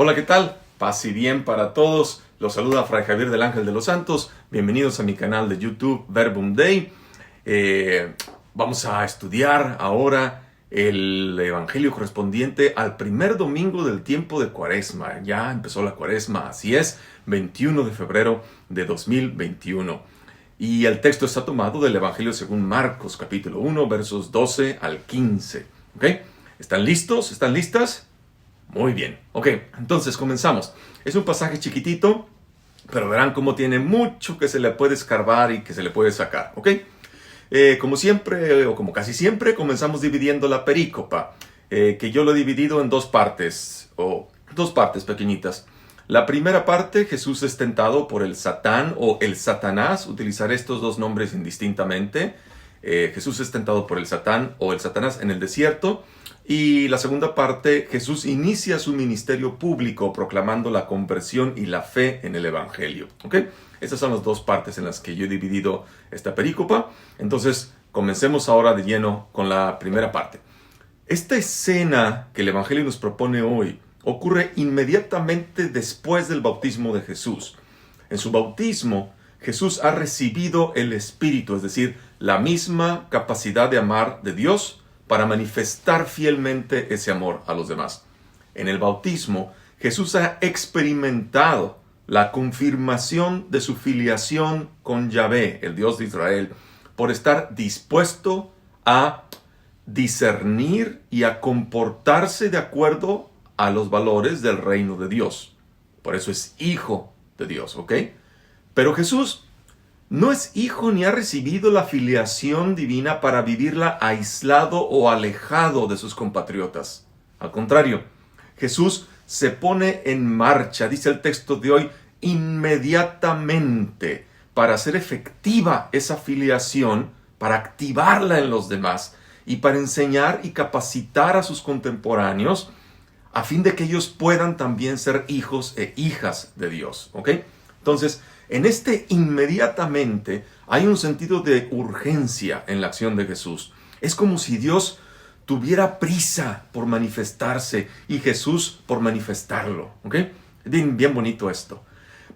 Hola, ¿qué tal? Paz y bien para todos. Los saluda Fray Javier del Ángel de los Santos. Bienvenidos a mi canal de YouTube Verbum Dei. Vamos a estudiar ahora el Evangelio correspondiente al primer domingo del tiempo de Cuaresma. Ya empezó la Cuaresma, así es, 21 de febrero de 2021. Y el texto está tomado del Evangelio según Marcos, capítulo 1, versos 12 al 15. ¿Ok? ¿Están listos? ¿Están listas? Muy bien. Ok, entonces comenzamos. Es un pasaje chiquitito, pero verán cómo tiene mucho que se le puede escarbar y que se le puede sacar. ¿Ok? Como siempre, o como casi siempre, comenzamos dividiendo la perícopa, que yo lo he dividido en dos partes pequeñitas. La primera parte, Jesús es tentado por el Satán o el Satanás, utilizaré estos dos nombres indistintamente. Jesús es tentado por el Satán o el Satanás en el desierto. Y la segunda parte, Jesús inicia su ministerio público proclamando la conversión y la fe en el Evangelio. ¿Ok? Estas son las dos partes en las que yo he dividido esta perícopa. Entonces, comencemos ahora de lleno con la primera parte. Esta escena que el Evangelio nos propone hoy ocurre inmediatamente después del bautismo de Jesús. En su bautismo, Jesús ha recibido el Espíritu, es decir, la misma capacidad de amar de Dios para manifestar fielmente ese amor a los demás. En el bautismo, Jesús ha experimentado la confirmación de su filiación con Yahvé, el Dios de Israel, por estar dispuesto a discernir y a comportarse de acuerdo a los valores del reino de Dios. Por eso es hijo de Dios, ¿ok? Pero Jesús no es hijo ni ha recibido la filiación divina para vivirla aislado o alejado de sus compatriotas. Al contrario, Jesús se pone en marcha, dice el texto de hoy, inmediatamente para hacer efectiva esa filiación, para activarla en los demás y para enseñar y capacitar a sus contemporáneos a fin de que ellos puedan también ser hijos e hijas de Dios. ¿Ok? Entonces, en este inmediatamente hay un sentido de urgencia en la acción de Jesús. Es como si Dios tuviera prisa por manifestarse y Jesús por manifestarlo. ¿Ok? Bien bonito esto.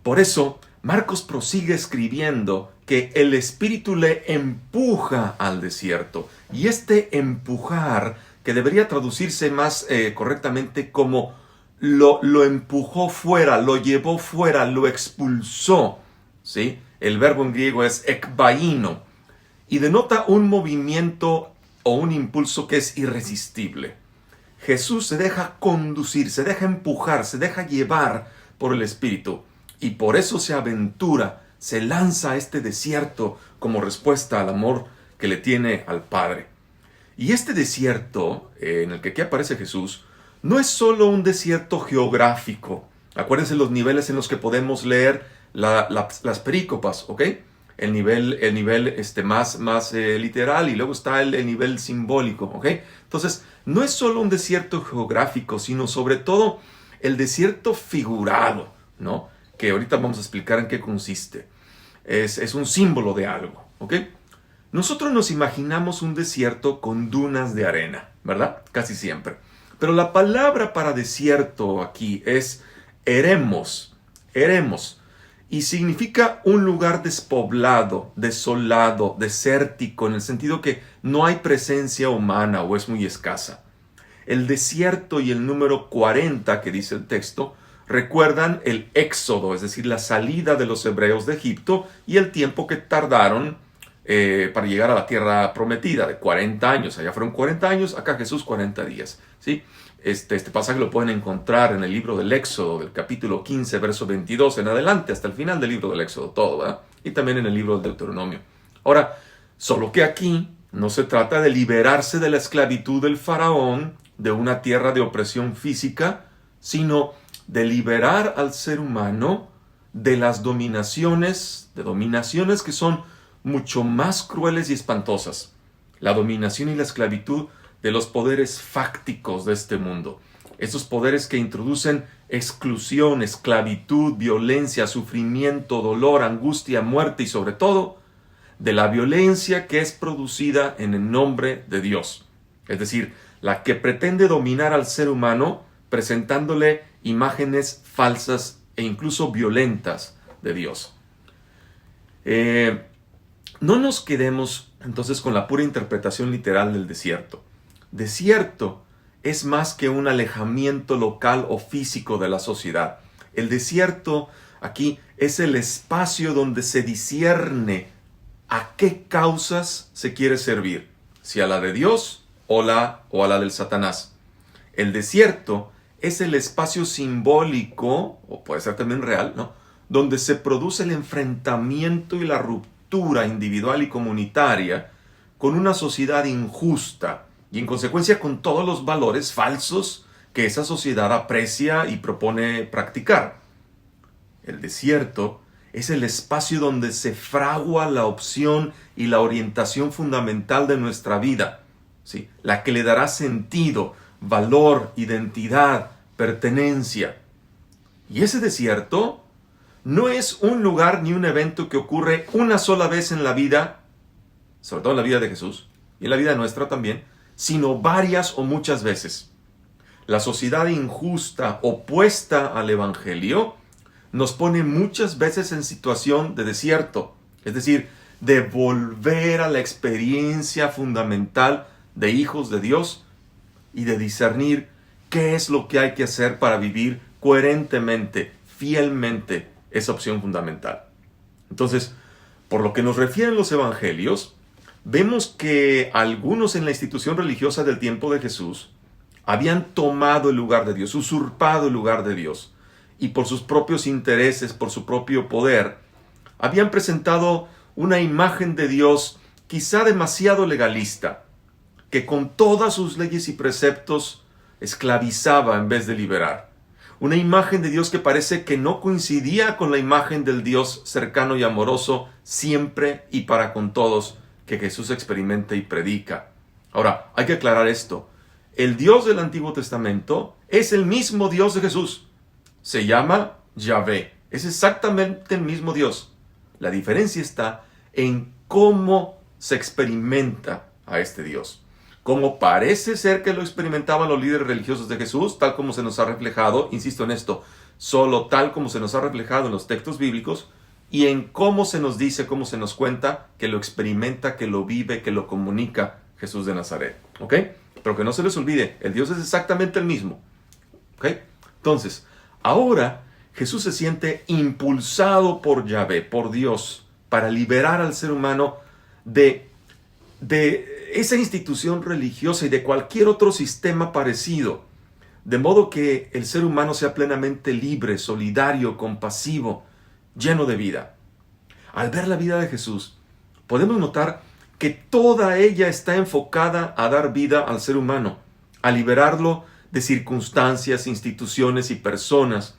Por eso, Marcos prosigue escribiendo que el Espíritu le empuja al desierto. Y este empujar, que debería traducirse más correctamente como lo empujó fuera, lo llevó fuera, lo expulsó. ¿Sí? El verbo en griego es ekbaino y denota un movimiento o un impulso que es irresistible. Jesús se deja conducir, se deja empujar, se deja llevar por el Espíritu y por eso se aventura, se lanza a este desierto como respuesta al amor que le tiene al Padre. Y este desierto en el que aquí aparece Jesús no es solo un desierto geográfico. Acuérdense los niveles en los que podemos leer las perícopas, ¿ok? El nivel más literal y luego está el nivel simbólico, ¿ok? Entonces, no es solo un desierto geográfico, sino sobre todo el desierto figurado, ¿no? Que ahorita vamos a explicar en qué consiste. Es un símbolo de algo, ¿ok? Nosotros nos imaginamos un desierto con dunas de arena, ¿verdad? Casi siempre. Pero la palabra para desierto aquí es eremos, y significa un lugar despoblado, desolado, desértico, en el sentido que no hay presencia humana o es muy escasa. El desierto y el número 40 que dice el texto recuerdan el éxodo, es decir, la salida de los hebreos de Egipto y el tiempo que tardaron para llegar a la tierra prometida de 40 años. Allá fueron 40 años, acá Jesús 40 días. ¿Sí? Este pasaje lo pueden encontrar en el libro del Éxodo, del capítulo 15, verso 22 en adelante, hasta el final del libro del Éxodo, todo, ¿verdad? Y también en el libro del Deuteronomio. Ahora, solo que aquí no se trata de liberarse de la esclavitud del faraón, de una tierra de opresión física, sino de liberar al ser humano de las dominaciones que son mucho más crueles y espantosas. La dominación y la esclavitud de los poderes fácticos de este mundo. Esos poderes que introducen exclusión, esclavitud, violencia, sufrimiento, dolor, angustia, muerte y sobre todo de la violencia que es producida en el nombre de Dios. Es decir, la que pretende dominar al ser humano presentándole imágenes falsas e incluso violentas de Dios. No nos quedemos entonces con la pura interpretación literal del desierto. Desierto es más que un alejamiento local o físico de la sociedad. El desierto aquí es el espacio donde se discierne a qué causas se quiere servir, si a la de Dios o a la del Satanás. El desierto es el espacio simbólico, o puede ser también real, ¿no?, donde se produce el enfrentamiento y la ruptura individual y comunitaria con una sociedad injusta y en consecuencia con todos los valores falsos que esa sociedad aprecia y propone practicar. El desierto es el espacio donde se fragua la opción y la orientación fundamental de nuestra vida, ¿sí?, la que le dará sentido, valor, identidad, pertenencia. Y ese desierto no es un lugar ni un evento que ocurre una sola vez en la vida, sobre todo en la vida de Jesús y en la vida nuestra también, sino varias o muchas veces. La sociedad injusta opuesta al Evangelio nos pone muchas veces en situación de desierto, es decir, de volver a la experiencia fundamental de hijos de Dios y de discernir qué es lo que hay que hacer para vivir coherentemente, fielmente, esa opción fundamental. Entonces, por lo que nos refieren los evangelios, vemos que algunos en la institución religiosa del tiempo de Jesús habían tomado el lugar de Dios, usurpado el lugar de Dios, y por sus propios intereses, por su propio poder, habían presentado una imagen de Dios quizá demasiado legalista, que con todas sus leyes y preceptos esclavizaba en vez de liberar. Una imagen de Dios que parece que no coincidía con la imagen del Dios cercano y amoroso, siempre y para con todos, que Jesús experimenta y predica. Ahora, hay que aclarar esto. El Dios del Antiguo Testamento es el mismo Dios de Jesús. Se llama Yahvé. Es exactamente el mismo Dios. La diferencia está en cómo se experimenta a este Dios. Como parece ser que lo experimentaban los líderes religiosos de Jesús, tal como se nos ha reflejado, insisto en esto, solo tal como se nos ha reflejado en los textos bíblicos, y en cómo se nos dice, cómo se nos cuenta, que lo experimenta, que lo vive, que lo comunica Jesús de Nazaret. ¿Ok? Pero que no se les olvide, el Dios es exactamente el mismo. ¿Ok? Entonces, ahora Jesús se siente impulsado por Yahvé, por Dios, para liberar al ser humano de esa institución religiosa y de cualquier otro sistema parecido, de modo que el ser humano sea plenamente libre, solidario, compasivo, lleno de vida. Al ver la vida de Jesús, podemos notar que toda ella está enfocada a dar vida al ser humano, a liberarlo de circunstancias, instituciones y personas,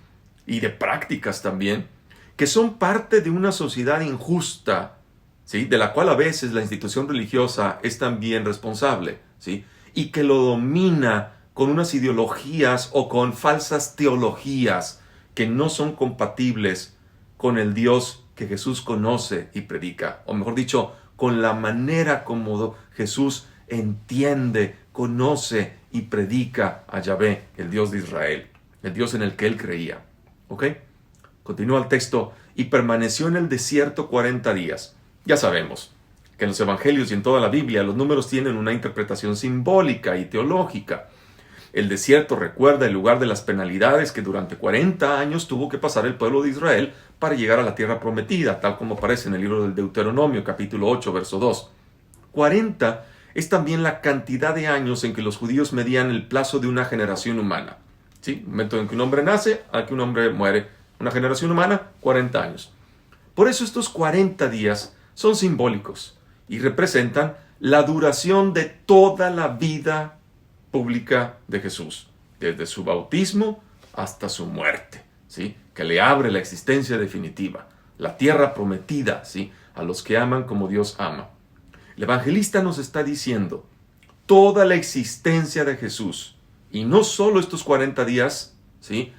y de prácticas también, que son parte de una sociedad injusta, ¿sí?, de la cual a veces la institución religiosa es también responsable, ¿sí?, y que lo domina con unas ideologías o con falsas teologías que no son compatibles con el Dios que Jesús conoce y predica, o mejor dicho, con la manera como Jesús entiende, conoce y predica a Yahvé, el Dios de Israel, el Dios en el que él creía. ¿Ok? Continúa el texto, y permaneció en el desierto 40 días. Ya sabemos que en los evangelios y en toda la Biblia los números tienen una interpretación simbólica y teológica. El desierto recuerda el lugar de las penalidades que durante 40 años tuvo que pasar el pueblo de Israel para llegar a la tierra prometida, tal como aparece en el libro del Deuteronomio, capítulo 8, verso 2. 40 es también la cantidad de años en que los judíos medían el plazo de una generación humana. ¿Sí? El momento en que un hombre nace a que un hombre muere. Una generación humana, 40 años. Por eso estos 40 días son simbólicos y representan la duración de toda la vida pública de Jesús, desde su bautismo hasta su muerte, ¿sí?, que le abre la existencia definitiva, la tierra prometida, ¿sí?, a los que aman como Dios ama. El evangelista nos está diciendo toda la existencia de Jesús, y no solo estos 40 días, ¿sí?,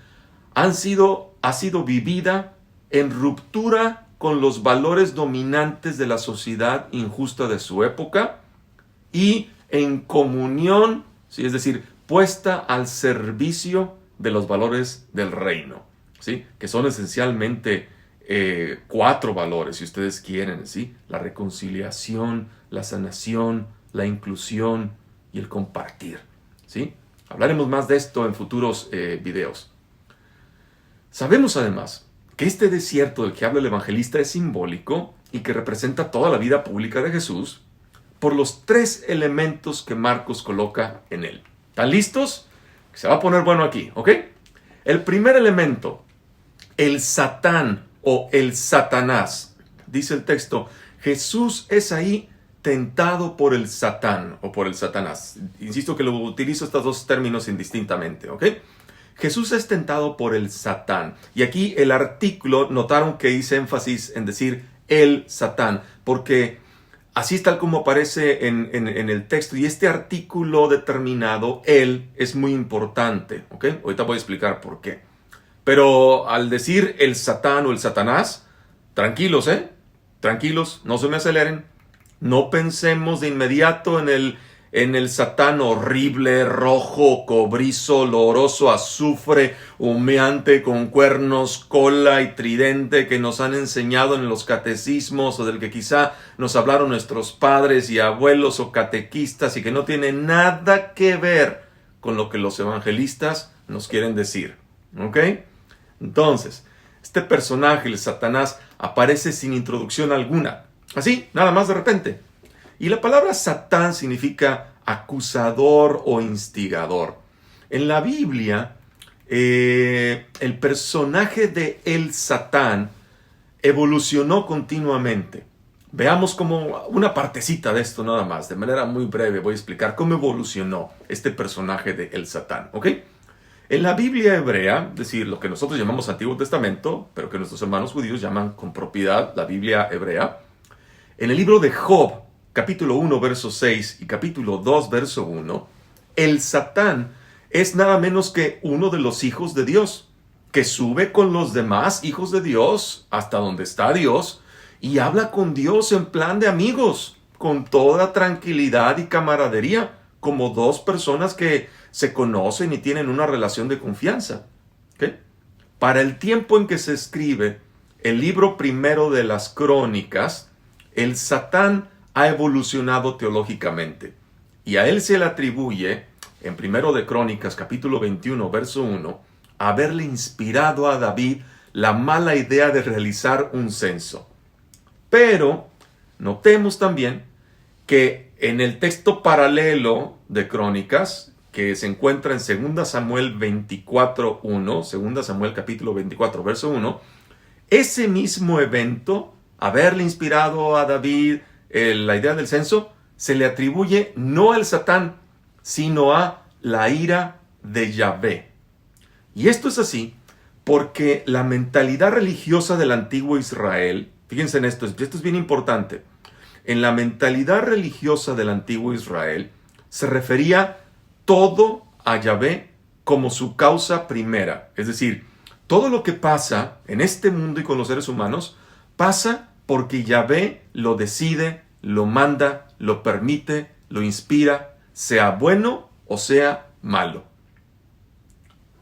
ha sido vivida en ruptura con los valores dominantes de la sociedad injusta de su época y en comunión, ¿sí?, es decir, puesta al servicio de los valores del reino, ¿sí? Que son esencialmente 4 valores, si ustedes quieren, ¿sí? La reconciliación, la sanación, la inclusión y el compartir, ¿sí? Hablaremos más de esto en futuros videos. Sabemos además que este desierto del que habla el evangelista es simbólico y que representa toda la vida pública de Jesús por los 3 elementos que Marcos coloca en él. ¿Están listos? Se va a poner bueno aquí, ¿ok? El primer elemento, el Satán o el Satanás. Dice el texto, Jesús es ahí tentado por el Satán o por el Satanás. Insisto que lo utilizo estos 2 términos indistintamente, ¿ok? Jesús es tentado por el Satán. Y aquí el artículo, notaron que hice énfasis en decir el Satán, porque así es tal como aparece en el texto. Y este artículo determinado, él, es muy importante, ¿ok? Ahorita voy a explicar por qué. Pero al decir el Satán o el Satanás, tranquilos, tranquilos, no se me aceleren. No pensemos de inmediato en el Satán horrible, rojo, cobrizo, oloroso, azufre, humeante, con cuernos, cola y tridente que nos han enseñado en los catecismos o del que quizá nos hablaron nuestros padres y abuelos o catequistas y que no tiene nada que ver con lo que los evangelistas nos quieren decir. ¿Ok? Entonces, este personaje, el Satanás, aparece sin introducción alguna. Así, nada más de repente. Y la palabra Satán significa acusador o instigador. En la Biblia, el personaje de el Satán evolucionó continuamente. Veamos como una partecita de esto nada más. De manera muy breve voy a explicar cómo evolucionó este personaje de el Satán. ¿Ok? En la Biblia hebrea, es decir, lo que nosotros llamamos Antiguo Testamento, pero que nuestros hermanos judíos llaman con propiedad la Biblia hebrea, en el libro de Job, capítulo 1, verso 6 y capítulo 2, verso 1, el Satán es nada menos que uno de los hijos de Dios, que sube con los demás hijos de Dios hasta donde está Dios y habla con Dios en plan de amigos, con toda tranquilidad y camaradería, como 2 personas que se conocen y tienen una relación de confianza. ¿Okay? Para el tiempo en que se escribe el libro primero de las Crónicas, el Satán ha evolucionado teológicamente y a él se le atribuye, en primero de Crónicas, capítulo 21, verso 1, haberle inspirado a David la mala idea de realizar un censo. Pero notemos también que en el texto paralelo de Crónicas, que se encuentra en 2 Samuel 24, 1, 2 Samuel capítulo 24, verso 1, ese mismo evento, haberle inspirado a David la idea del censo, se le atribuye no al Satán, sino a la ira de Yahvé. Y esto es así porque la mentalidad religiosa del antiguo Israel, fíjense en esto es bien importante, en la mentalidad religiosa del antiguo Israel se refería todo a Yahvé como su causa primera. Es decir, todo lo que pasa en este mundo y con los seres humanos pasa porque Yahvé lo decide, lo manda, lo permite, lo inspira, sea bueno o sea malo.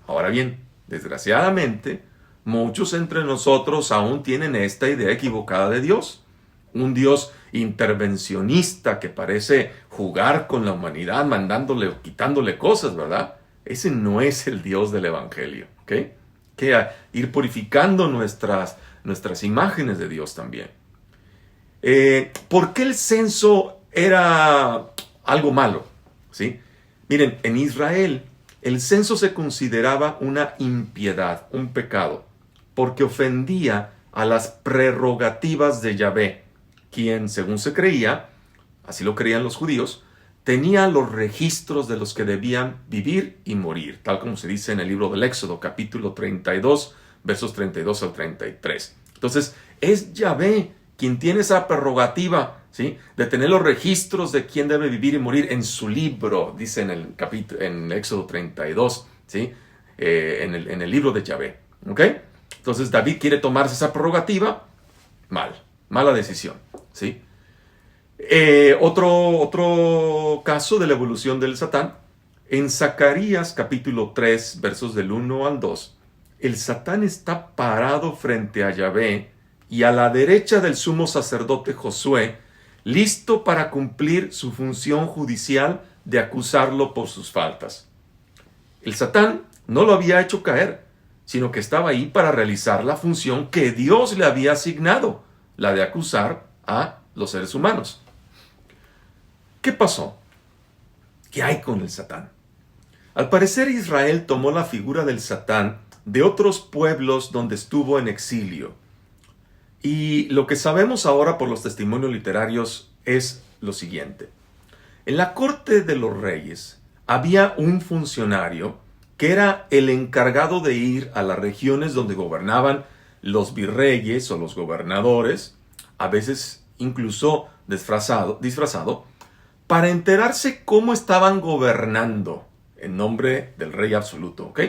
Ahora bien, desgraciadamente, muchos entre nosotros aún tienen esta idea equivocada de Dios. Un Dios intervencionista que parece jugar con la humanidad, mandándole o quitándole cosas, ¿verdad? Ese no es el Dios del Evangelio, ¿ok? Que ir purificando nuestras imágenes de Dios también. ¿Por qué el censo era algo malo? ¿Sí? Miren, en Israel el censo se consideraba una impiedad, un pecado, porque ofendía a las prerrogativas de Yahvé, quien, según se creía, así lo creían los judíos, tenía los registros de los que debían vivir y morir, tal como se dice en el libro del Éxodo, capítulo 32, versos 32 al 33. Entonces, es Yahvé quien tiene esa prerrogativa, ¿sí?, de tener los registros de quién debe vivir y morir en su libro, dice en Éxodo 32, ¿sí?, en el libro de Yahvé. ¿Ok? Entonces, David quiere tomarse esa prerrogativa, mala decisión, ¿sí? Otro caso de la evolución del Satán En Zacarías capítulo 3, versos del 1 al 2, el Satán está parado frente a Yahvé y a la derecha del sumo sacerdote Josué, listo para cumplir su función judicial de acusarlo por sus faltas. El Satán no lo había hecho caer, sino que estaba ahí para realizar la función que Dios le había asignado, la de acusar a los seres humanos. ¿Qué pasó? ¿Qué hay con el Satán? Al parecer Israel tomó la figura del Satán de otros pueblos donde estuvo en exilio. Y lo que sabemos ahora por los testimonios literarios es lo siguiente. En la corte de los reyes había un funcionario que era el encargado de ir a las regiones donde gobernaban los virreyes o los gobernadores, a veces incluso disfrazado, para enterarse cómo estaban gobernando en nombre del rey absoluto, ¿ok?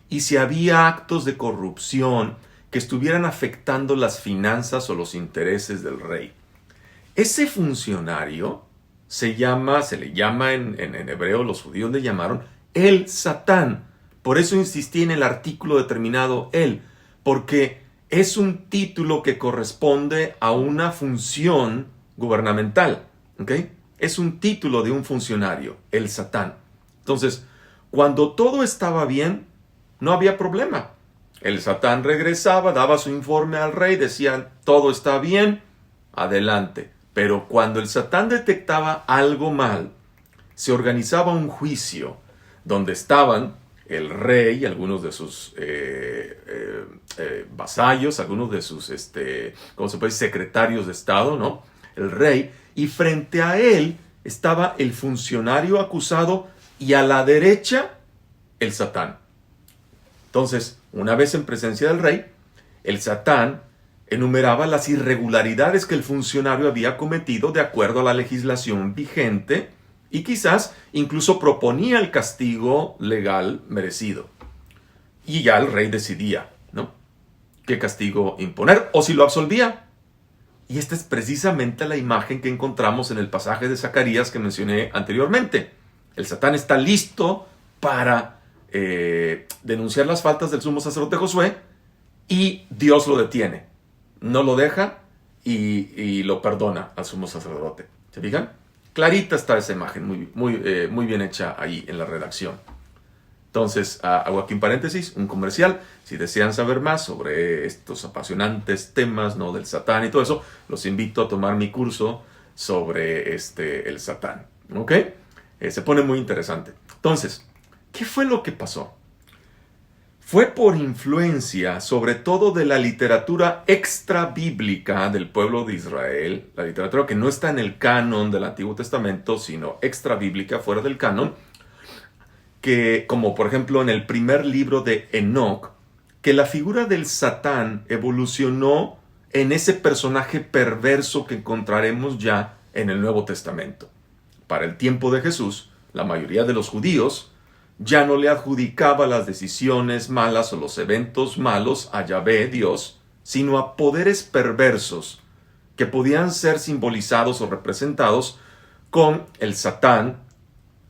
Y si había actos de corrupción que estuvieran afectando las finanzas o los intereses del rey. Ese funcionario se le llama en hebreo, los judíos le llamaron el Satán. Por eso insistí en el artículo determinado el, porque es un título que corresponde a una función gubernamental, ¿ok? Es un título de un funcionario, el Satán. Entonces, cuando todo estaba bien, no había problema. El Satán regresaba, daba su informe al rey, decían, todo está bien, adelante. Pero cuando el Satán detectaba algo mal, se organizaba un juicio donde estaban el rey, algunos de sus vasallos, algunos de sus secretarios de Estado, ¿no? El rey, y frente a él estaba el funcionario acusado y a la derecha el Satán. Entonces, una vez en presencia del rey, el Satán enumeraba las irregularidades que el funcionario había cometido de acuerdo a la legislación vigente y quizás incluso proponía el castigo legal merecido. Y ya el rey decidía, ¿no?, qué castigo imponer o si lo absolvía. Y esta es precisamente la imagen que encontramos en el pasaje de Zacarías que mencioné anteriormente. El Satán está listo para denunciar las faltas del sumo sacerdote Josué y Dios lo detiene. No lo deja y lo perdona al sumo sacerdote. ¿Se fijan? Clarita está esa imagen, muy bien hecha ahí en la redacción. Entonces, hago aquí un paréntesis, un comercial. Si desean saber más sobre estos apasionantes temas, ¿no?, del Satán y todo eso, los invito a tomar mi curso sobre el Satán. ¿Ok? Se pone muy interesante. Entonces, ¿qué fue lo que pasó? Fue por influencia, sobre todo de la literatura extra bíblica del pueblo de Israel, la literatura que no está en el canon del Antiguo Testamento, sino extra bíblica, fuera del canon, que, como por ejemplo en el primer libro de Enoc, que la figura del Satán evolucionó en ese personaje perverso que encontraremos ya en el Nuevo Testamento. Para el tiempo de Jesús, la mayoría de los judíos ya no le adjudicaba las decisiones malas o los eventos malos a Yahvé, Dios, sino a poderes perversos que podían ser simbolizados o representados con el Satán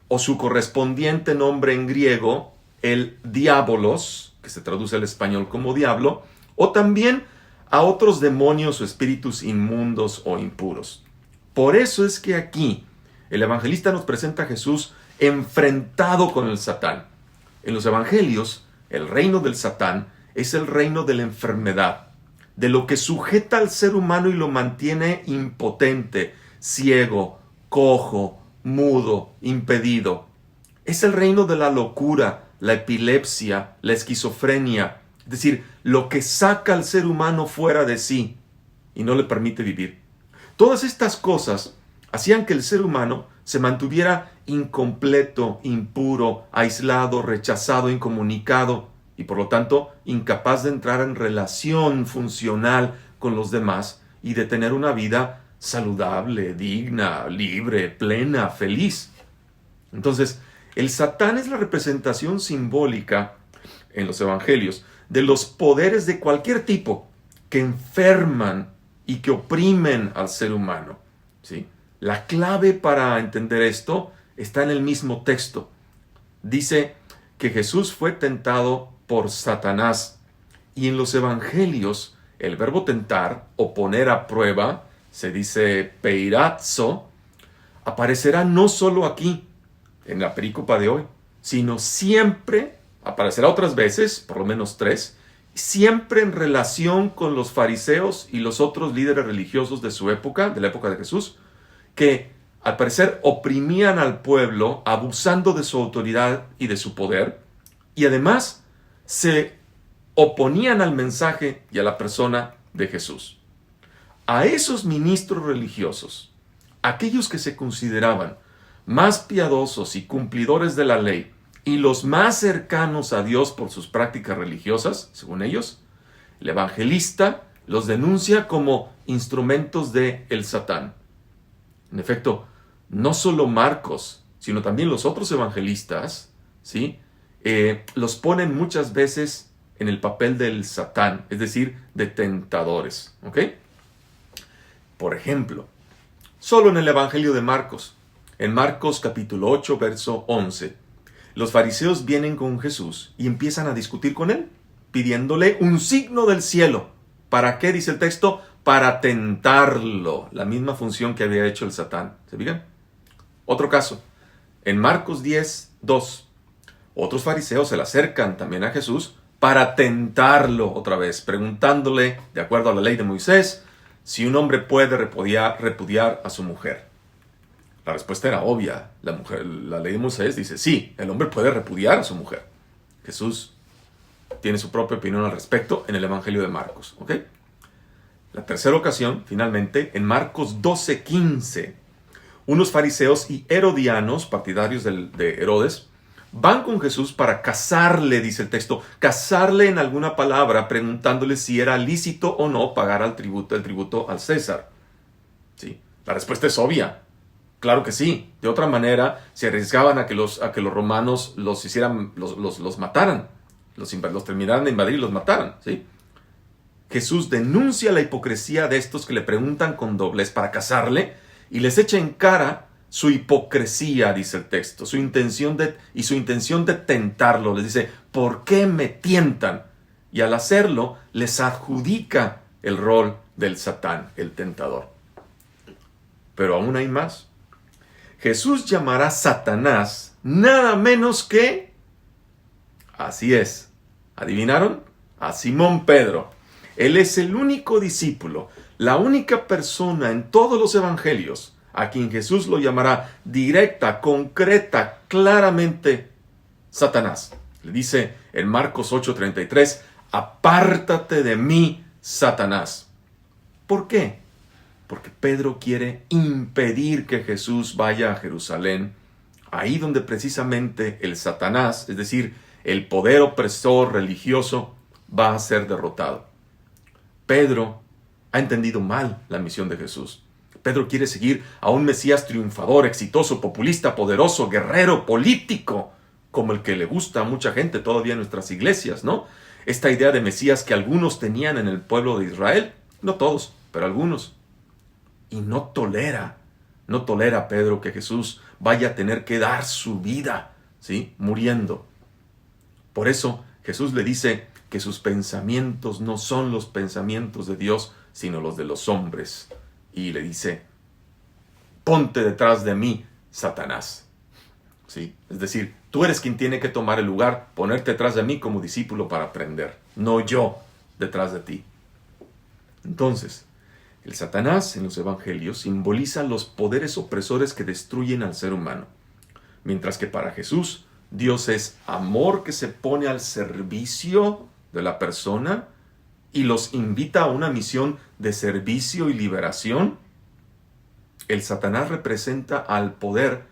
o su correspondiente nombre en griego, el diabolos, que se traduce al español como diablo, o también a otros demonios o espíritus inmundos o impuros. Por eso es que aquí el evangelista nos presenta a Jesús enfrentado con el Satán. En los evangelios, el reino del Satán es el reino de la enfermedad, de lo que sujeta al ser humano y lo mantiene impotente, ciego, cojo, mudo, impedido. Es el reino de la locura, la epilepsia, la esquizofrenia, es decir, lo que saca al ser humano fuera de sí y no le permite vivir. Todas estas cosas hacían que el ser humano se mantuviera incompleto, impuro, aislado, rechazado, incomunicado y por lo tanto incapaz de entrar en relación funcional con los demás y de tener una vida saludable, digna, libre, plena, feliz. Entonces, el Satán es la representación simbólica en los evangelios de los poderes de cualquier tipo que enferman y que oprimen al ser humano, ¿sí? La clave para entender esto está en el mismo texto. dice que Jesús fue tentado por Satanás. Y en los evangelios, el verbo tentar o poner a prueba, se dice peirazzo, aparecerá no solo aquí, en la perícopa de hoy, sino siempre, aparecerá otras veces, por lo menos 3, siempre en relación con los fariseos y los otros líderes religiosos de su época, de la época de Jesús, que al parecer oprimían al pueblo, abusando de su autoridad y de su poder, y además se oponían al mensaje y a la persona de Jesús. A esos ministros religiosos, aquellos que se consideraban más piadosos y cumplidores de la ley y los más cercanos a Dios por sus prácticas religiosas, según ellos, el evangelista los denuncia como instrumentos de el Satán. En efecto, no solo Marcos, sino también los otros evangelistas, ¿sí? Los ponen muchas veces en el papel del Satán, es decir, de tentadores. ¿Ok? Por ejemplo, solo en el Evangelio de Marcos, en Marcos capítulo 8, verso 11, los fariseos vienen con Jesús y empiezan a discutir con él, pidiéndole un signo del cielo. ¿Para qué? Dice el texto, para tentarlo. La misma función que había hecho el Satán. ¿Se fijan? Otro caso, en Marcos 10, 2, otros fariseos se le acercan también a Jesús para tentarlo otra vez, preguntándole, de acuerdo a la ley de Moisés, si un hombre puede repudiar a su mujer. La respuesta era obvia. La ley de Moisés dice, sí, el hombre puede repudiar a su mujer. Jesús tiene su propia opinión al respecto en el Evangelio de Marcos. ¿Ok? La tercera ocasión, finalmente, en Marcos 12:15, unos fariseos y herodianos, partidarios de Herodes, van con Jesús para casarle, dice el texto, casarle en alguna palabra, preguntándole si era lícito o no pagar el tributo al César. ¿Sí? La respuesta es obvia. Claro que sí. De otra manera, se arriesgaban a que los romanos los mataran, los terminaran de invadir y los mataran. ¿Sí? Jesús denuncia la hipocresía de estos que le preguntan con doblez para casarle y les echa en cara su hipocresía, dice el texto, su intención de tentarlo. Les dice, ¿por qué me tientan? Y al hacerlo, les adjudica el rol del Satán, el tentador. Pero aún hay más. Jesús llamará Satanás nada menos que, así es, ¿adivinaron? A Simón Pedro. Él es el único discípulo, la única persona en todos los evangelios a quien Jesús lo llamará directa, concreta, claramente Satanás. Le dice en Marcos 8:33, apártate de mí, Satanás. ¿Por qué? Porque Pedro quiere impedir que Jesús vaya a Jerusalén, ahí donde precisamente el Satanás, es decir, el poder opresor religioso, va a ser derrotado. Pedro ha entendido mal la misión de Jesús. Pedro quiere seguir a un Mesías triunfador, exitoso, populista, poderoso, guerrero, político, como el que le gusta a mucha gente todavía en nuestras iglesias, ¿no? Esta idea de Mesías que algunos tenían en el pueblo de Israel, no todos, pero algunos. Y no tolera Pedro que Jesús vaya a tener que dar su vida, ¿sí? Muriendo. Por eso Jesús le dice que sus pensamientos no son los pensamientos de Dios, sino los de los hombres. Y le dice, ponte detrás de mí, Satanás. ¿Sí? Es decir, tú eres quien tiene que tomar el lugar, ponerte detrás de mí como discípulo para aprender, no yo detrás de ti. Entonces, el Satanás en los evangelios simboliza los poderes opresores que destruyen al ser humano. Mientras que para Jesús, Dios es amor que se pone al servicio de la persona y los invita a una misión de servicio y liberación. El Satanás representa al poder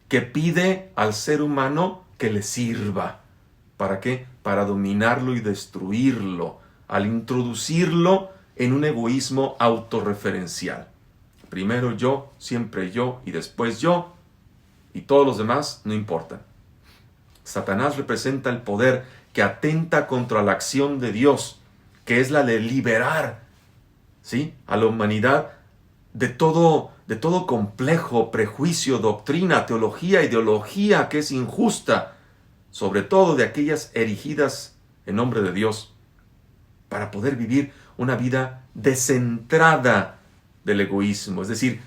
que pide al ser humano que le sirva. ¿Para qué? Para dominarlo y destruirlo, al introducirlo en un egoísmo autorreferencial. Primero yo, siempre yo y después yo, y todos los demás no importan. Satanás representa el poder que atenta contra la acción de Dios, que es la de liberar, ¿sí?, a la humanidad de todo complejo, prejuicio, doctrina, teología, ideología que es injusta sobre todo de aquellas erigidas en nombre de Dios, para poder vivir una vida descentrada del egoísmo, es decir,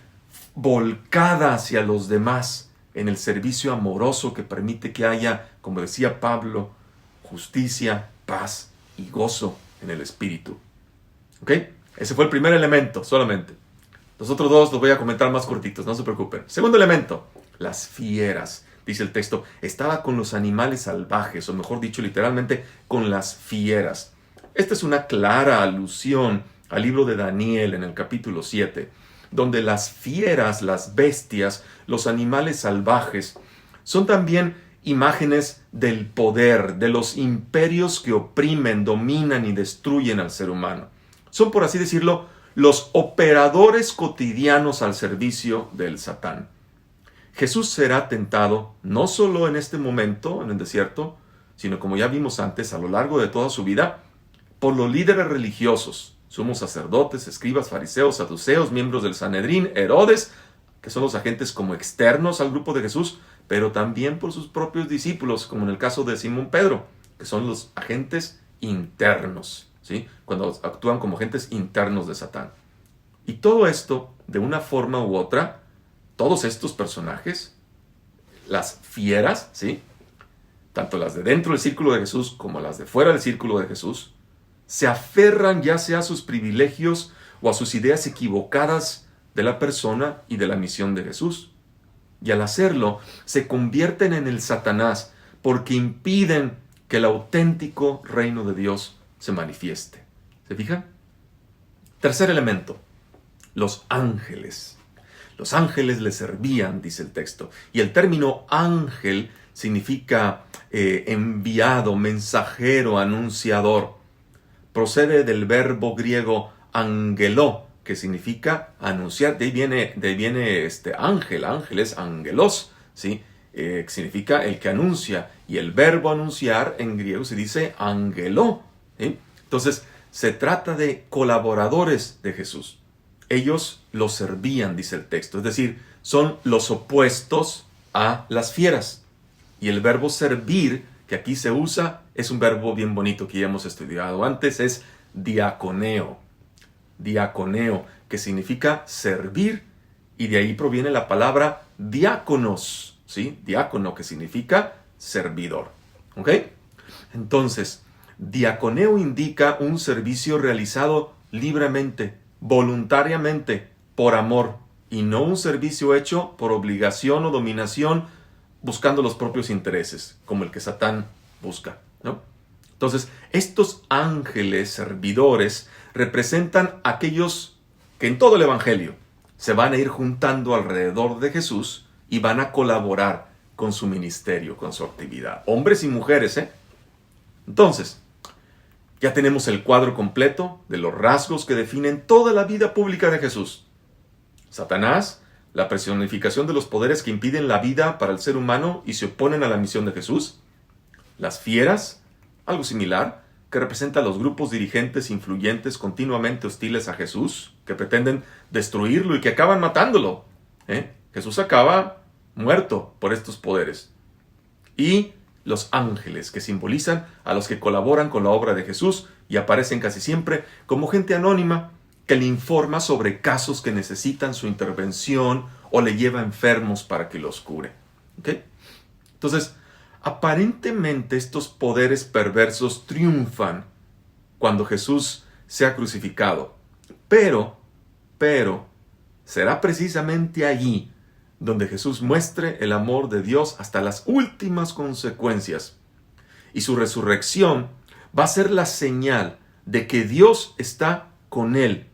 volcada hacia los demás en el servicio amoroso que permite que haya, como decía Pablo, justicia, paz y gozo en el espíritu. ¿Ok? Ese fue el primer elemento solamente. Los otros dos los voy a comentar más cortitos, no se preocupen. Segundo elemento, las fieras. Dice el texto, estaba con los animales salvajes, o mejor dicho, literalmente, con las fieras. Esta es una clara alusión al libro de Daniel en el capítulo 7, donde las fieras, las bestias, los animales salvajes, son también imágenes del poder, de los imperios que oprimen, dominan y destruyen al ser humano. Son, por así decirlo, los operadores cotidianos al servicio del Satán. Jesús será tentado no solo en este momento, en el desierto, sino como ya vimos antes, a lo largo de toda su vida, por los líderes religiosos, sumos sacerdotes, escribas, fariseos, saduceos, miembros del Sanedrín, Herodes, que son los agentes como externos al grupo de Jesús, pero también por sus propios discípulos, como en el caso de Simón Pedro, que son los agentes internos, ¿sí? Cuando actúan como agentes internos de Satán. Y todo esto, de una forma u otra, todos estos personajes, las fieras, ¿sí? Tanto las de dentro del círculo de Jesús como las de fuera del círculo de Jesús, se aferran ya sea a sus privilegios o a sus ideas equivocadas de la persona y de la misión de Jesús. Y al hacerlo, se convierten en el Satanás porque impiden que el auténtico reino de Dios se manifieste. ¿Se fijan? Tercer elemento, los ángeles. Los ángeles le servían, dice el texto. Y el término ángel significa enviado, mensajero, anunciador. Procede del verbo griego angeló, que significa anunciar. De ahí viene ángel. Ángel es angelos, ¿sí? Significa el que anuncia. Y el verbo anunciar en griego se dice angeló, ¿sí? Entonces, se trata de colaboradores de Jesús. Ellos los servían, dice el texto. Es decir, son los opuestos a las fieras. Y el verbo servir, que aquí se usa, es un verbo bien bonito que ya hemos estudiado antes, es diaconeo. Diaconeo, que significa servir, y de ahí proviene la palabra diáconos, ¿sí? Diácono, que significa servidor. ¿Ok? Entonces, diaconeo indica un servicio realizado libremente, voluntariamente, por amor, y no un servicio hecho por obligación o dominación, buscando los propios intereses, como el que Satán busca, ¿no? Entonces, estos ángeles servidores representan a aquellos que en todo el Evangelio se van a ir juntando alrededor de Jesús y van a colaborar con su ministerio, con su actividad. Hombres y mujeres, ¿eh? Entonces, ya tenemos el cuadro completo de los rasgos que definen toda la vida pública de Jesús. Satanás, la personificación de los poderes que impiden la vida para el ser humano y se oponen a la misión de Jesús. Las fieras, algo similar, que representa a los grupos dirigentes influyentes continuamente hostiles a Jesús, que pretenden destruirlo y que acaban matándolo. Jesús acaba muerto por estos poderes. Y los ángeles, que simbolizan a los que colaboran con la obra de Jesús y aparecen casi siempre como gente anónima que le informa sobre casos que necesitan su intervención o le lleva enfermos para que los cure. ¿Ok? Entonces, aparentemente estos poderes perversos triunfan cuando Jesús sea crucificado. Pero, será precisamente allí donde Jesús muestre el amor de Dios hasta las últimas consecuencias. Y su resurrección va a ser la señal de que Dios está con él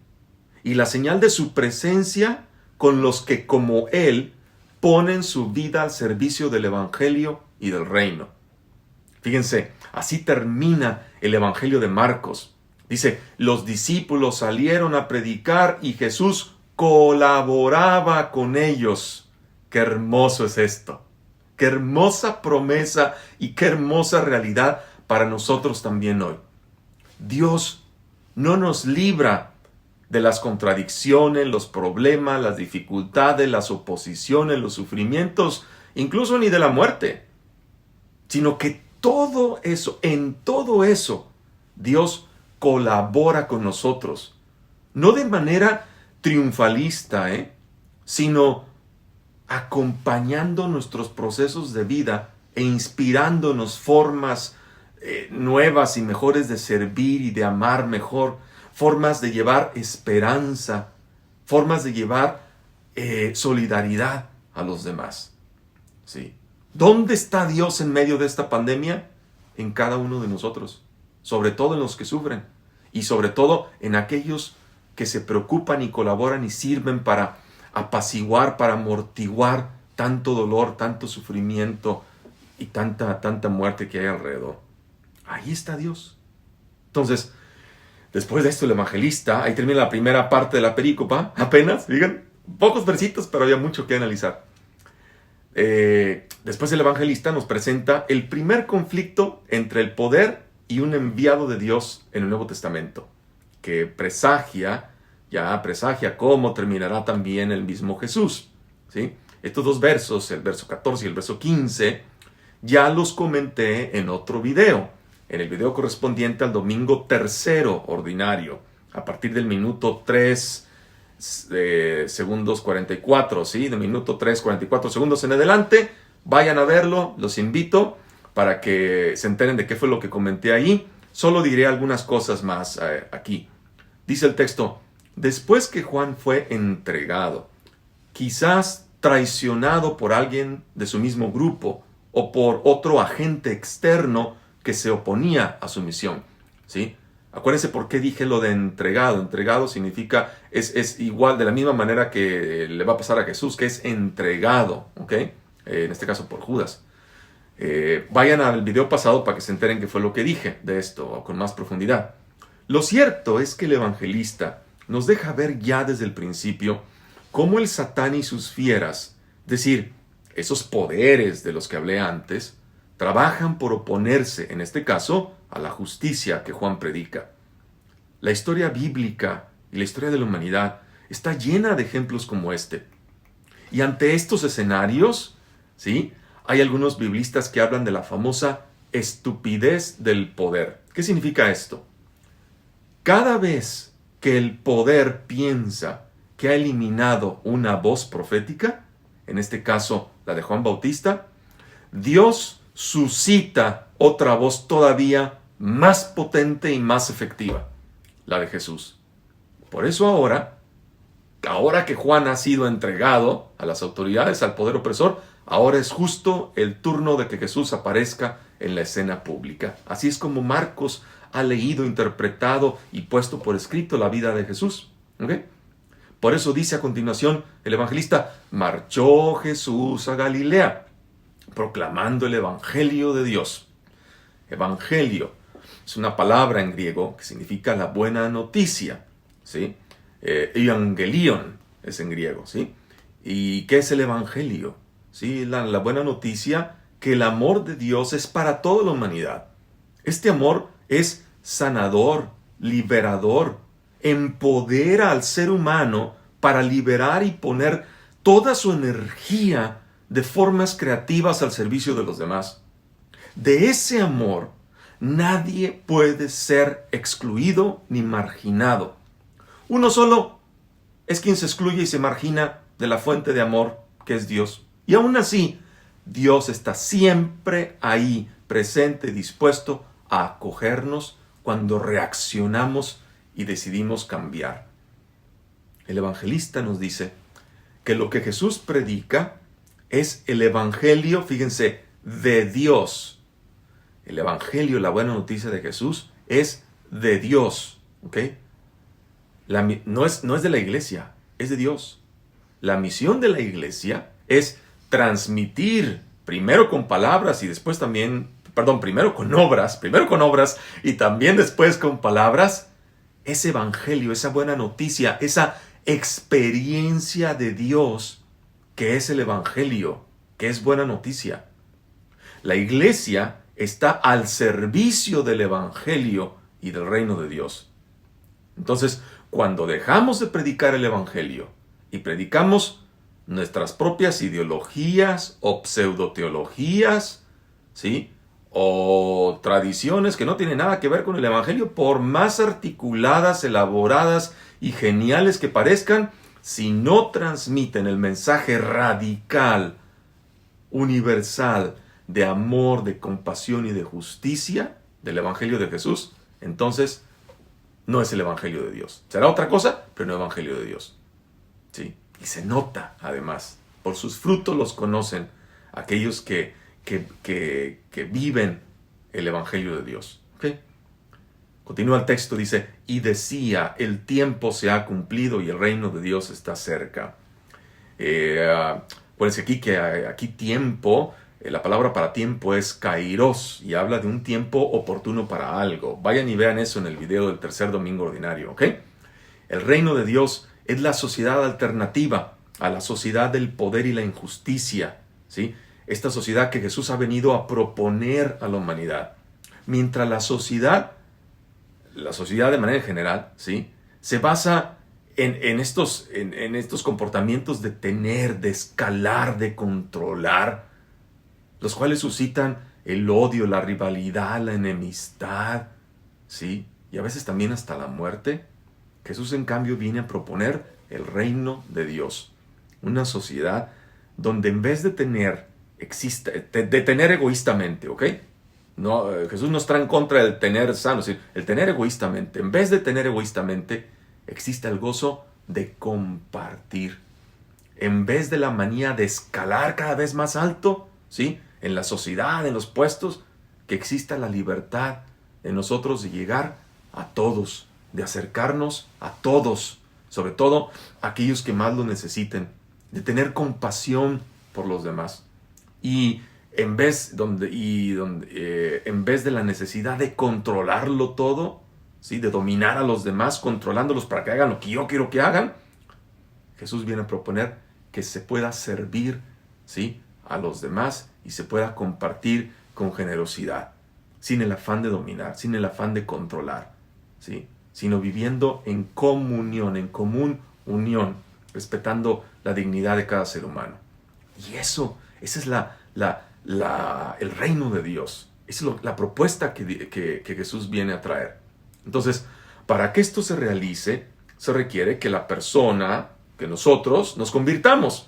y la señal de su presencia con los que, como él, ponen su vida al servicio del Evangelio y del reino. Fíjense, así termina el Evangelio de Marcos. Dice, los discípulos salieron a predicar y Jesús colaboraba con ellos. ¡Qué hermoso es esto! ¡Qué hermosa promesa y qué hermosa realidad para nosotros también hoy! Dios no nos libra de las contradicciones, los problemas, las dificultades, las oposiciones, los sufrimientos, incluso ni de la muerte, sino que en todo eso, Dios colabora con nosotros. No de manera triunfalista, sino acompañando nuestros procesos de vida e inspirándonos formas nuevas y mejores de servir y de amar mejor, formas de llevar esperanza, formas de llevar solidaridad a los demás. ¿Sí? ¿Dónde está Dios en medio de esta pandemia? En cada uno de nosotros, sobre todo en los que sufren y sobre todo en aquellos que se preocupan y colaboran y sirven para apaciguar, para amortiguar tanto dolor, tanto sufrimiento y tanta muerte que hay alrededor. Ahí está Dios. Entonces, después de esto el evangelista, ahí termina la primera parte de la perícopa, apenas, digan, pocos versitos, pero había mucho que analizar. Después el evangelista nos presenta el primer conflicto entre el poder y un enviado de Dios en el Nuevo Testamento, que presagia cómo terminará también el mismo Jesús. ¿Sí? Estos dos versos, el verso 14 y el verso 15, ya los comenté en otro video, en el video correspondiente al domingo tercero ordinario, a partir del minuto 3 segundos 44, ¿sí? De minuto 3, 44 segundos en adelante, vayan a verlo, los invito para que se enteren de qué fue lo que comenté ahí. Solo diré algunas cosas más aquí. Dice el texto: después que Juan fue entregado, quizás traicionado por alguien de su mismo grupo o por otro agente externo que se oponía a su misión, ¿sí? Acuérdense por qué dije lo de entregado. Entregado significa, es igual, de la misma manera que le va a pasar a Jesús, que es entregado, ¿ok? En este caso por Judas. Vayan al video pasado para que se enteren qué fue lo que dije de esto con más profundidad. Lo cierto es que el evangelista nos deja ver ya desde el principio cómo el Satán y sus fieras, es decir, esos poderes de los que hablé antes, trabajan por oponerse, en este caso, a la justicia que Juan predica. La historia bíblica y la historia de la humanidad está llena de ejemplos como este. Y ante estos escenarios, ¿sí?, hay algunos biblistas que hablan de la famosa estupidez del poder. ¿Qué significa esto? Cada vez que el poder piensa que ha eliminado una voz profética, en este caso la de Juan Bautista, Dios suscita otra voz todavía más potente y más efectiva, la de Jesús. Por eso ahora que Juan ha sido entregado a las autoridades, al poder opresor, ahora es justo el turno de que Jesús aparezca en la escena pública. Así es como Marcos ha leído, interpretado y puesto por escrito la vida de Jesús. ¿Okay? Por eso dice a continuación el evangelista: marchó Jesús a Galilea, proclamando el evangelio de Dios. Evangelio es una palabra en griego que significa la buena noticia, ¿sí? Evangelion es en griego, ¿sí? ¿Y qué es el evangelio? ¿Sí? La buena noticia que el amor de Dios es para toda la humanidad. Este amor es sanador, liberador, empodera al ser humano para liberar y poner toda su energía de formas creativas al servicio de los demás. De ese amor nadie puede ser excluido ni marginado. Uno solo es quien se excluye y se margina de la fuente de amor que es Dios. Y aún así, Dios está siempre ahí, presente y dispuesto a acogernos cuando reaccionamos y decidimos cambiar. El evangelista nos dice que lo que Jesús predica es el evangelio, fíjense, de Dios. El evangelio, la buena noticia de Jesús, es de Dios, ¿ok? No es de la iglesia, es de Dios. La misión de la iglesia es transmitir, primero con palabras y después también, primero con obras y también después con palabras, ese evangelio, esa buena noticia, esa experiencia de Dios que es el evangelio, que es buena noticia. La iglesia está al servicio del evangelio y del reino de Dios. Entonces, cuando dejamos de predicar el evangelio y predicamos nuestras propias ideologías o pseudoteologías, ¿sí?, o tradiciones que no tienen nada que ver con el Evangelio, por más articuladas, elaboradas y geniales que parezcan, si no transmiten el mensaje radical, universal, de amor, de compasión y de justicia del Evangelio de Jesús, entonces no es el Evangelio de Dios. Será otra cosa, pero no el Evangelio de Dios. ¿Sí? Y se nota, además, por sus frutos los conocen aquellos que viven el Evangelio de Dios. ¿Okay? Continúa el texto, dice, y decía, el tiempo se ha cumplido y el reino de Dios está cerca. Acuérdense aquí tiempo, la palabra para tiempo es kairos, y habla de un tiempo oportuno para algo. Vayan y vean eso en el video del tercer domingo ordinario, ¿ok? El reino de Dios es la sociedad alternativa a la sociedad del poder y la injusticia, ¿sí? Esta sociedad que Jesús ha venido a proponer a la humanidad. Mientras la sociedad de manera general, ¿sí?, se basa en estos comportamientos de tener, de escalar, de controlar, los cuales suscitan el odio, la rivalidad, la enemistad, ¿sí?, y a veces también hasta la muerte. Jesús, en cambio, viene a proponer el reino de Dios. Una sociedad donde en vez de tener egoístamente, ¿ok? No, Jesús no está en contra del tener sano, sino el tener egoístamente. En vez de tener egoístamente, existe el gozo de compartir. En vez de la manía de escalar cada vez más alto, ¿sí?, en la sociedad, en los puestos, que exista la libertad en nosotros de llegar a todos, de acercarnos a todos, sobre todo a aquellos que más lo necesiten, de tener compasión por los demás. Y en vez de la necesidad de controlarlo todo, ¿sí?, de dominar a los demás, controlándolos para que hagan lo que yo quiero que hagan, Jesús viene a proponer que se pueda servir, ¿sí?, a los demás y se pueda compartir con generosidad, sin el afán de dominar, sin el afán de controlar, ¿sí?, sino viviendo en comunión, en común unión, respetando la dignidad de cada ser humano. Y esa es el reino de Dios. Esa es la propuesta que Jesús viene a traer. Entonces, para que esto se realice, se requiere que la persona, que nosotros, nos convirtamos.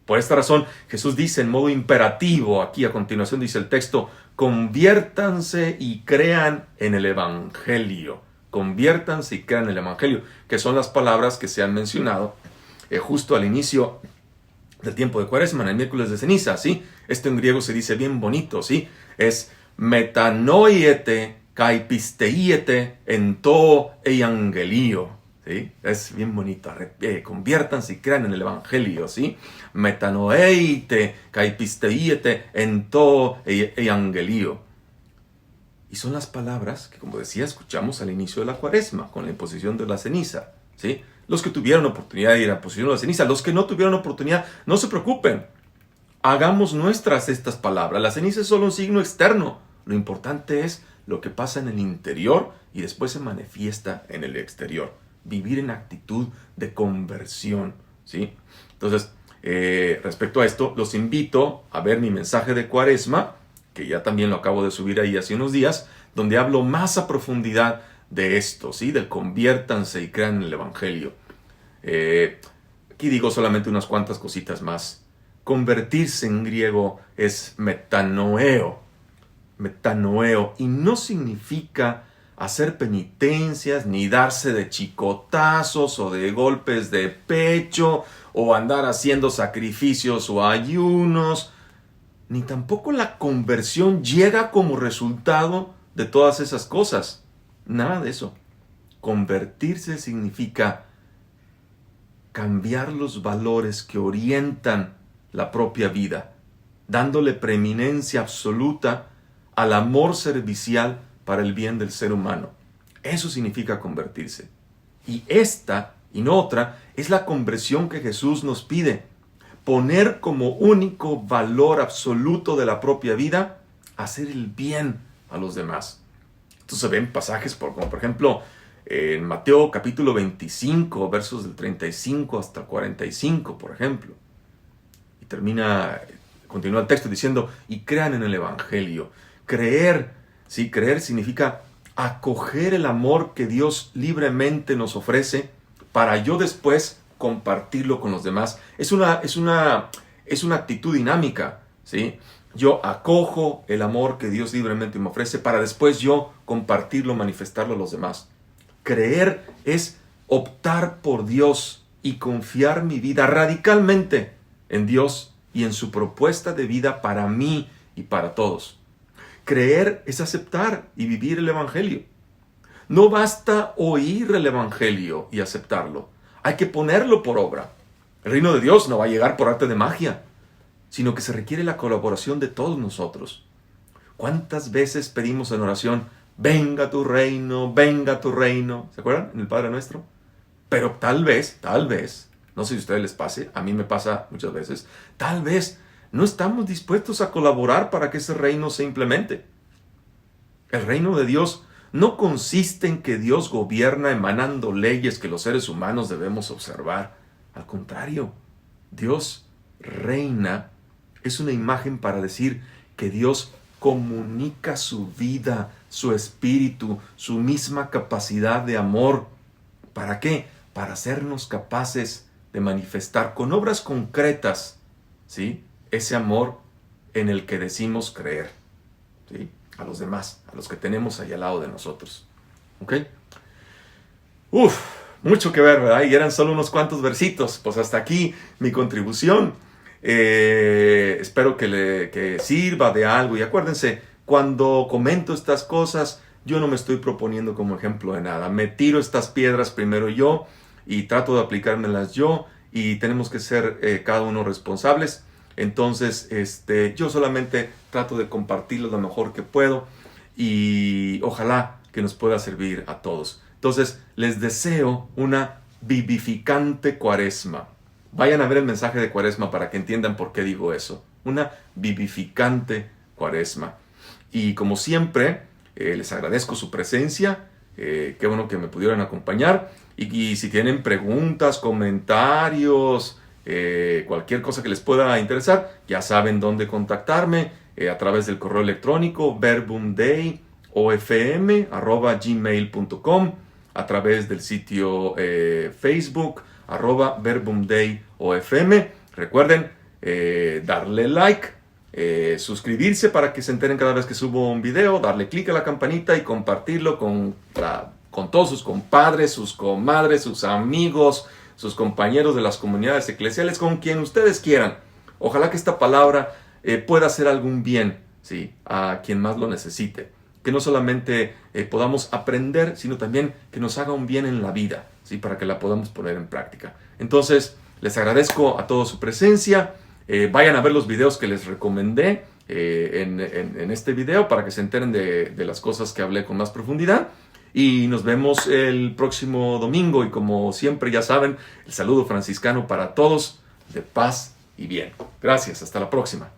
Por esta razón, Jesús dice en modo imperativo, aquí a continuación dice el texto, conviértanse y crean en el Evangelio. Conviértanse y crean en el Evangelio, que son las palabras que se han mencionado justo al inicio del tiempo de Cuaresma, en el miércoles de ceniza, ¿sí? Esto en griego se dice bien bonito, ¿sí? Es metanoiete kai pisteiete en to euangelio, ¿sí? Es bien bonito. Conviértanse y crean en el Evangelio, ¿sí? Metanoeite kai pisteiete en to euangelio. Y son las palabras que, como decía, escuchamos al inicio de la Cuaresma, con la imposición de la ceniza, ¿sí? Los que tuvieron oportunidad de ir a la imposición de la ceniza, los que no tuvieron oportunidad, no se preocupen. Hagamos nuestras estas palabras. La ceniza es solo un signo externo. Lo importante es lo que pasa en el interior y después se manifiesta en el exterior. Vivir en actitud de conversión, ¿sí? Entonces, respecto a esto, los invito a ver mi mensaje de Cuaresma, que ya también lo acabo de subir ahí hace unos días, donde hablo más a profundidad de esto, ¿sí? Del conviértanse y crean en el Evangelio. Aquí digo solamente unas cuantas cositas más. Convertirse en griego es metanoeo, y no significa hacer penitencias, ni darse de chicotazos o de golpes de pecho, o andar haciendo sacrificios o ayunos, ni tampoco la conversión llega como resultado de todas esas cosas. Nada de eso. Convertirse significa cambiar los valores que orientan la propia vida, dándole preeminencia absoluta al amor servicial para el bien del ser humano. Eso significa convertirse. Y esta, y no otra, es la conversión que Jesús nos pide. Poner como único valor absoluto de la propia vida, hacer el bien a los demás. Esto se ve en pasajes como por ejemplo en Mateo capítulo 25, versos del 35 hasta el 45, por ejemplo. Y continúa el texto diciendo, y crean en el Evangelio. creer. Sí, creer significa acoger el amor que Dios libremente nos ofrece para yo después compartirlo con los demás. Es una actitud dinámica, ¿sí? Yo acojo el amor que Dios libremente me ofrece para después yo compartirlo, manifestarlo a los demás. Creer es optar por Dios y confiar mi vida radicalmente en Dios y en su propuesta de vida para mí y para todos. Creer es aceptar y vivir el Evangelio. No basta oír el Evangelio y aceptarlo. Hay que ponerlo por obra. El reino de Dios no va a llegar por arte de magia, sino que se requiere la colaboración de todos nosotros. ¿Cuántas veces pedimos en oración, venga tu reino, venga tu reino? ¿Se acuerdan? En el Padre Nuestro. Pero tal vez, no sé si a ustedes les pase, a mí me pasa muchas veces, tal vez no estamos dispuestos a colaborar para que ese reino se implemente. El reino de Dios no consiste en que Dios gobierna emanando leyes que los seres humanos debemos observar. Al contrario, Dios reina es una imagen para decir que Dios comunica su vida, su espíritu, su misma capacidad de amor. ¿Para qué? Para hacernos capaces de manifestar con obras concretas, ¿sí?, ese amor en el que decimos creer, ¿sí?, a los demás, a los que tenemos ahí al lado de nosotros. ¿Ok? Mucho que ver, ¿verdad? Y eran solo unos cuantos versitos. Pues hasta aquí mi contribución. Espero que sirva de algo. Y acuérdense, cuando comento estas cosas, yo no me estoy proponiendo como ejemplo de nada. Me tiro estas piedras primero yo y trato de aplicármelas yo. Y tenemos que ser cada uno responsables. Entonces, yo solamente trato de compartirlo lo mejor que puedo y ojalá que nos pueda servir a todos. Entonces, les deseo una vivificante Cuaresma. Vayan a ver el mensaje de Cuaresma para que entiendan por qué digo eso. Una vivificante Cuaresma. Y como siempre, les agradezco su presencia. Qué bueno que me pudieron acompañar. Y si tienen preguntas, comentarios, cualquier cosa que les pueda interesar, ya saben dónde contactarme, a través del correo electrónico verbumdayofm@gmail.com, a través del sitio Facebook @verbumdayofm. Recuerden darle like, suscribirse para que se enteren cada vez que subo un video, darle clic a la campanita y compartirlo con todos sus compadres, sus comadres, sus amigos, sus compañeros de las comunidades eclesiales, con quien ustedes quieran. Ojalá que esta palabra pueda hacer algún bien, ¿sí?, a quien más lo necesite. Que no solamente podamos aprender, sino también que nos haga un bien en la vida, ¿sí?, para que la podamos poner en práctica. Entonces, les agradezco a todos su presencia. Vayan a ver los videos que les recomendé en este video para que se enteren de las cosas que hablé con más profundidad. Y nos vemos el próximo domingo. Y como siempre ya saben, el saludo franciscano para todos, de paz y bien. Gracias, hasta la próxima.